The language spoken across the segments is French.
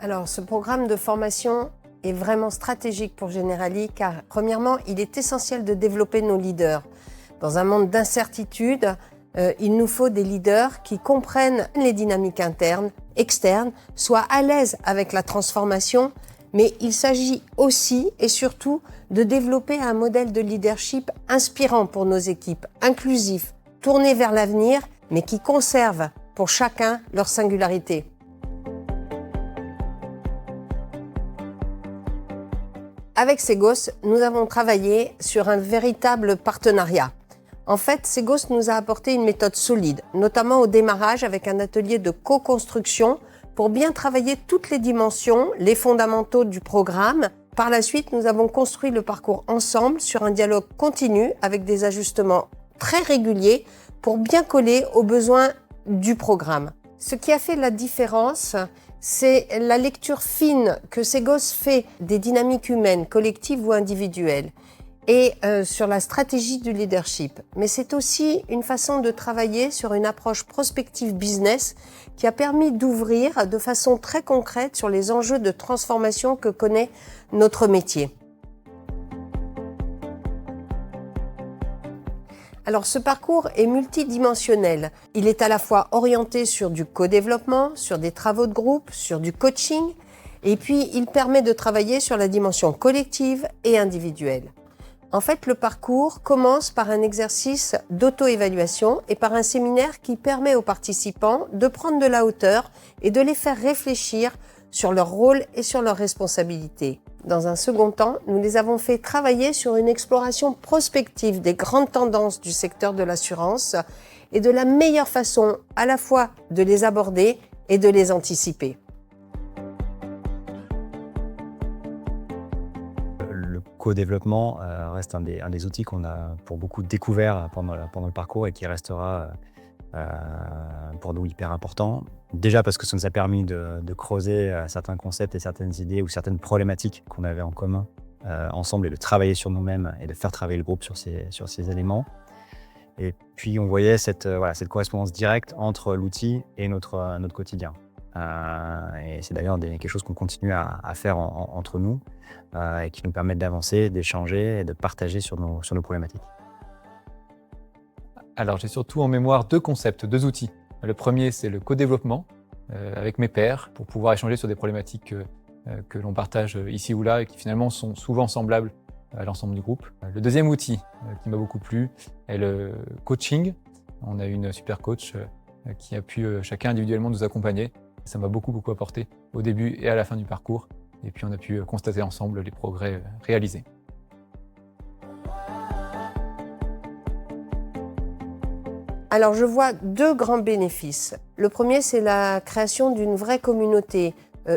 Alors, ce programme de formation est vraiment stratégique pour Generali car, premièrement, il est essentiel de développer nos leaders. Dans un monde d'incertitude, il nous faut des leaders qui comprennent les dynamiques internes, externes, soient à l'aise avec la transformation, mais il s'agit aussi et surtout de développer un modèle de leadership inspirant pour nos équipes, inclusif, tourné vers l'avenir, mais qui conserve pour chacun leur singularité. Avec Cegos, nous avons travaillé sur un véritable partenariat. En fait, Cegos nous a apporté une méthode solide, notamment au démarrage avec un atelier de co-construction pour bien travailler toutes les dimensions, les fondamentaux du programme. Par la suite, nous avons construit le parcours ensemble sur un dialogue continu avec des ajustements très réguliers pour bien coller aux besoins du programme. Ce qui a fait la différence, c'est la lecture fine que Cegos fait des dynamiques humaines, collectives ou individuelles, et sur la stratégie du leadership. Mais c'est aussi une façon de travailler sur une approche prospective business qui a permis d'ouvrir de façon très concrète sur les enjeux de transformation que connaît notre métier. Alors ce parcours est multidimensionnel. Il est à la fois orienté sur du co-développement, sur des travaux de groupe, sur du coaching, et puis il permet de travailler sur la dimension collective et individuelle. En fait, le parcours commence par un exercice d'auto-évaluation et par un séminaire qui permet aux participants de prendre de la hauteur et de les faire réfléchir sur leur rôle et sur leurs responsabilités. Dans un second temps, nous les avons fait travailler sur une exploration prospective des grandes tendances du secteur de l'assurance et de la meilleure façon à la fois de les aborder et de les anticiper. Le co-développement reste un des outils qu'on a pour beaucoup découvert pendant le parcours et qui restera pour nous hyper important. Déjà parce que ça nous a permis de creuser certains concepts et certaines idées ou certaines problématiques qu'on avait en commun ensemble et de travailler sur nous-mêmes et de faire travailler le groupe sur ces éléments. Et puis on voyait cette correspondance directe entre l'outil et notre quotidien. Et c'est d'ailleurs quelque chose qu'on continue à faire entre nous et qui nous permettent d'avancer, d'échanger et de partager sur nos problématiques. Alors j'ai surtout en mémoire deux concepts, deux outils. Le premier, c'est le co-développement avec mes pairs pour pouvoir échanger sur des problématiques que l'on partage ici ou là et qui finalement sont souvent semblables à l'ensemble du groupe. Le deuxième outil qui m'a beaucoup plu est le coaching. On a une super coach qui a pu chacun individuellement nous accompagner. Ça m'a beaucoup apporté au début et à la fin du parcours. Et puis on a pu constater ensemble les progrès réalisés. Alors je vois deux grands bénéfices. Le premier, c'est la création d'une vraie communauté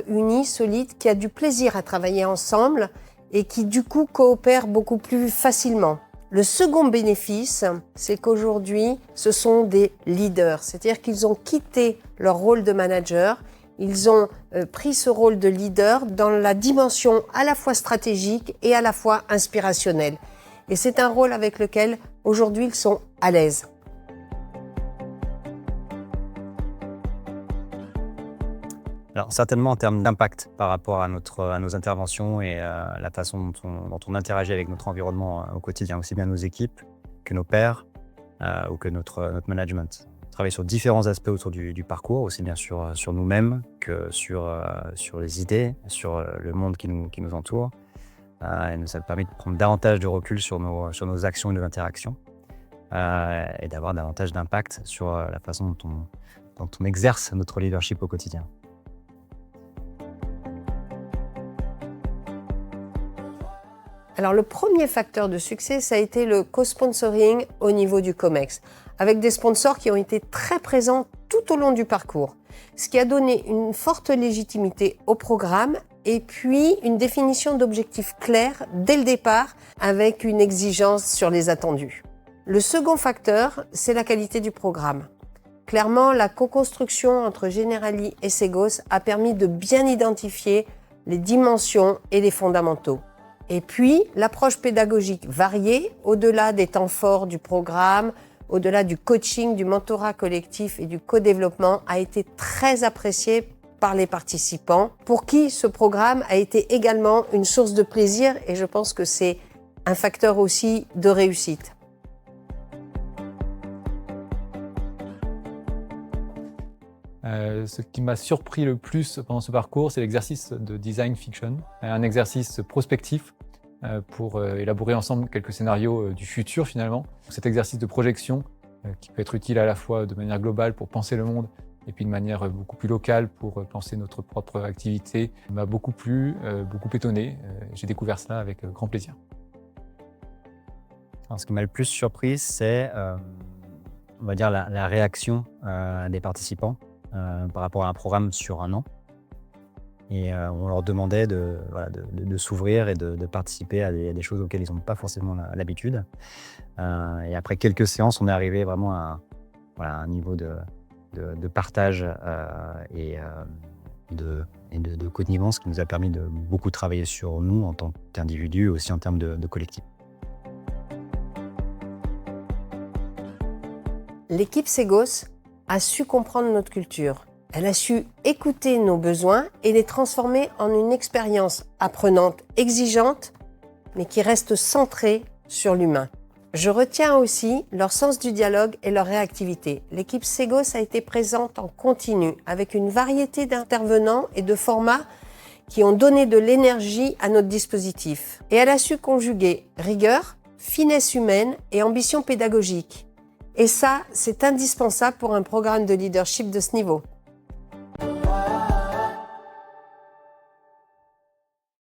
unie, solide, qui a du plaisir à travailler ensemble et qui du coup coopère beaucoup plus facilement. Le second bénéfice, c'est qu'aujourd'hui, ce sont des leaders, c'est-à-dire qu'ils ont quitté leur rôle de manager, ils ont pris ce rôle de leader dans la dimension à la fois stratégique et à la fois inspirationnelle. Et c'est un rôle avec lequel aujourd'hui ils sont à l'aise. Alors certainement en termes d'impact par rapport à nos interventions et la façon dont on interagit avec notre environnement au quotidien, aussi bien nos équipes que nos pairs ou que notre management. On travaille sur différents aspects autour du parcours, aussi bien sur nous-mêmes que sur les idées, sur le monde qui nous entoure. Et ça nous permet de prendre davantage de recul sur nos actions et nos interactions et d'avoir davantage d'impact sur la façon dont on exerce notre leadership au quotidien. Alors le premier facteur de succès, ça a été le co-sponsoring au niveau du COMEX, avec des sponsors qui ont été très présents tout au long du parcours, ce qui a donné une forte légitimité au programme et puis une définition d'objectifs clairs dès le départ avec une exigence sur les attendus. Le second facteur, c'est la qualité du programme. Clairement, la co-construction entre Generali et Cegos a permis de bien identifier les dimensions et les fondamentaux. Et puis, l'approche pédagogique variée, au-delà des temps forts du programme, au-delà du coaching, du mentorat collectif et du co-développement, a été très appréciée par les participants, pour qui ce programme a été également une source de plaisir et je pense que c'est un facteur aussi de réussite. Ce qui m'a surpris le plus pendant ce parcours, c'est l'exercice de design fiction, un exercice prospectif pour élaborer ensemble quelques scénarios du futur finalement. Cet exercice de projection qui peut être utile à la fois de manière globale pour penser le monde et puis de manière beaucoup plus locale pour penser notre propre activité m'a beaucoup plu, beaucoup étonné. J'ai découvert cela avec grand plaisir. Alors, ce qui m'a le plus surpris, c'est on va dire la réaction des participants par rapport à un programme sur un an. Et on leur demandait de s'ouvrir et de participer à des choses auxquelles ils n'ont pas forcément l'habitude. Et après quelques séances, on est arrivé vraiment à un niveau de partage et de connivence qui nous a permis de beaucoup travailler sur nous en tant qu'individus, aussi en termes de collectif. L'équipe Ségos a su comprendre notre culture. Elle a su écouter nos besoins et les transformer en une expérience apprenante, exigeante, mais qui reste centrée sur l'humain. Je retiens aussi leur sens du dialogue et leur réactivité. L'équipe Ségos a été présente en continu, avec une variété d'intervenants et de formats qui ont donné de l'énergie à notre dispositif. Et elle a su conjuguer rigueur, finesse humaine et ambition pédagogique. Et ça, c'est indispensable pour un programme de leadership de ce niveau.